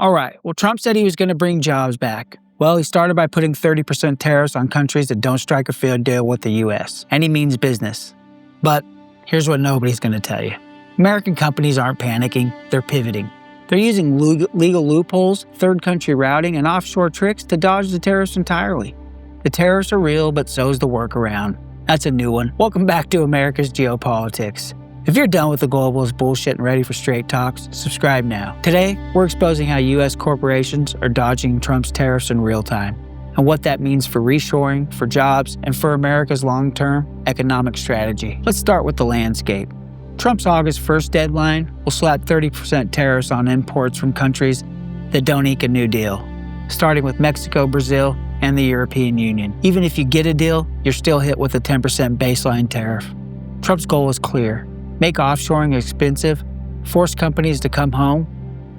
All right, well, Trump said he was going to bring jobs back. Well, he started by putting 30% tariffs on countries that don't strike a fair deal with the U.S. And he means business. But here's what nobody's going to tell you. American companies aren't panicking, they're pivoting. They're using legal loopholes, third country routing, and offshore tricks to dodge the tariffs entirely. The tariffs are real, but so's the workaround. That's a new one. Welcome back to America's Geopolitics. If you're done with the globalist bullshit and ready for straight talks, subscribe now. Today, we're exposing how U.S. corporations are dodging Trump's tariffs in real time, and what that means for reshoring, for jobs, and for America's long-term economic strategy. Let's start with the landscape. Trump's August 1st deadline will slap 30% tariffs on imports from countries that don't eke a new deal, starting with Mexico, Brazil, and the European Union. Even if you get a deal, you're still hit with a 10% baseline tariff. Trump's goal is clear. Make offshoring expensive, force companies to come home,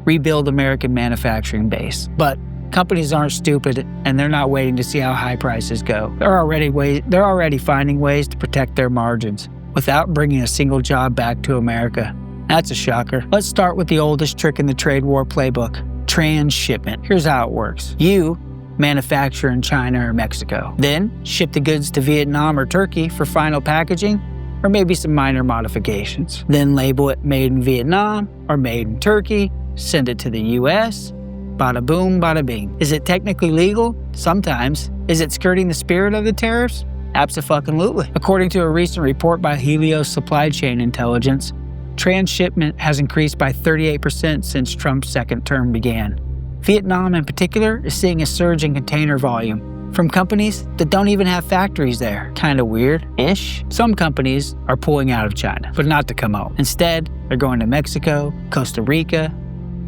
rebuild American manufacturing base. But companies aren't stupid, and they're not waiting to see how high prices go. They're already finding ways to protect their margins without bringing a single job back to America. That's a shocker. Let's start with the oldest trick in the trade war playbook, transshipment. Here's how it works. You manufacture in China or Mexico, then ship the goods to Vietnam or Turkey for final packaging, or maybe some minor modifications. Then label it made in Vietnam or made in Turkey, send it to the US, bada boom, bada bing. Is it technically legal? Sometimes. Is it skirting the spirit of the tariffs? Abso-fucking-lutely. According to a recent report by Helios Supply Chain Intelligence, transshipment has increased by 38% since Trump's second term began. Vietnam in particular is seeing a surge in container volume from companies that don't even have factories there. Kinda weird-ish. Some companies are pulling out of China, but not to come out. Instead, they're going to Mexico, Costa Rica,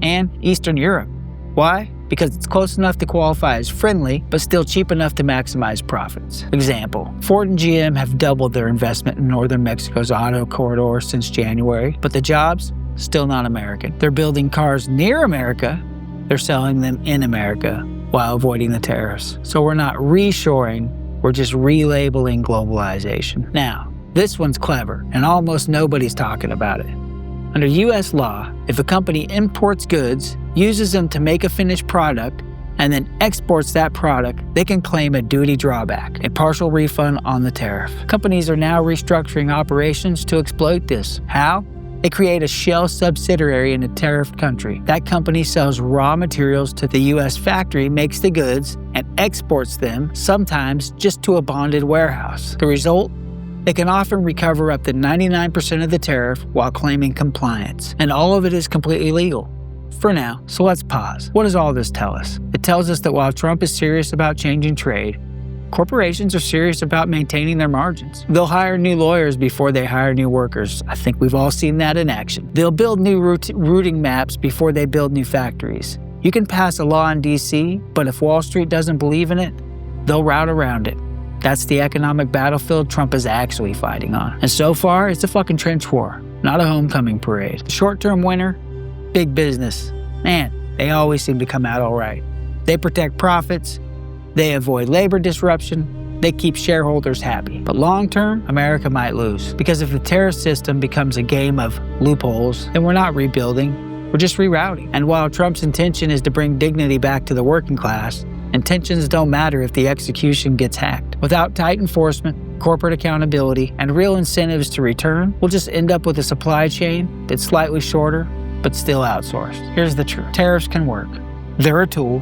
and Eastern Europe. Why? Because it's close enough to qualify as friendly, but still cheap enough to maximize profits. Example, Ford and GM have doubled their investment in northern Mexico's auto corridor since January, but the jobs, still not American. They're building cars near America, they're selling them in America, while avoiding the tariffs. So we're not reshoring, we're just relabeling globalization. Now, this one's clever, and almost nobody's talking about it. Under US law, if a company imports goods, uses them to make a finished product, and then exports that product, they can claim a duty drawback, a partial refund on the tariff. Companies are now restructuring operations to exploit this. How? They create a shell subsidiary in a tariffed country. That company sells raw materials to the US factory, makes the goods, and exports them, sometimes just to a bonded warehouse. The result? They can often recover up to 99% of the tariff while claiming compliance. And all of it is completely legal. For now, so let's pause. What does all this tell us? It tells us that while Trump is serious about changing trade, corporations are serious about maintaining their margins. They'll hire new lawyers before they hire new workers. I think we've all seen that in action. They'll build new routing maps before they build new factories. You can pass a law in DC, but if Wall Street doesn't believe in it, they'll route around it. That's the economic battlefield Trump is actually fighting on. And so far, it's a fucking trench war, not a homecoming parade. The short-term winner, big business. Man, they always seem to come out all right. They protect profits, they avoid labor disruption, they keep shareholders happy. But long-term, America might lose. Because if the tariff system becomes a game of loopholes, then we're not rebuilding, we're just rerouting. And while Trump's intention is to bring dignity back to the working class, intentions don't matter if the execution gets hacked. Without tight enforcement, corporate accountability, and real incentives to return, we'll just end up with a supply chain that's slightly shorter, but still outsourced. Here's the truth. Tariffs can work. They're a tool,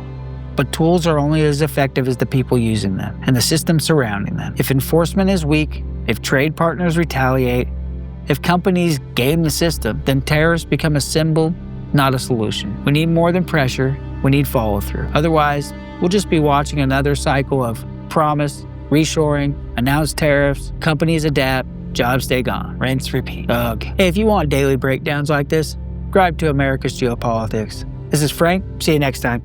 but tools are only as effective as the people using them and the system surrounding them. If enforcement is weak, if trade partners retaliate, if companies game the system, then tariffs become a symbol, not a solution. We need more than pressure, we need follow-through. Otherwise, we'll just be watching another cycle of promise, reshoring, announced tariffs, companies adapt, jobs stay gone. Rinse, repeat. Ugh. Hey, if you want daily breakdowns like this, subscribe to America's Geopolitics. This is Frank. See you next time.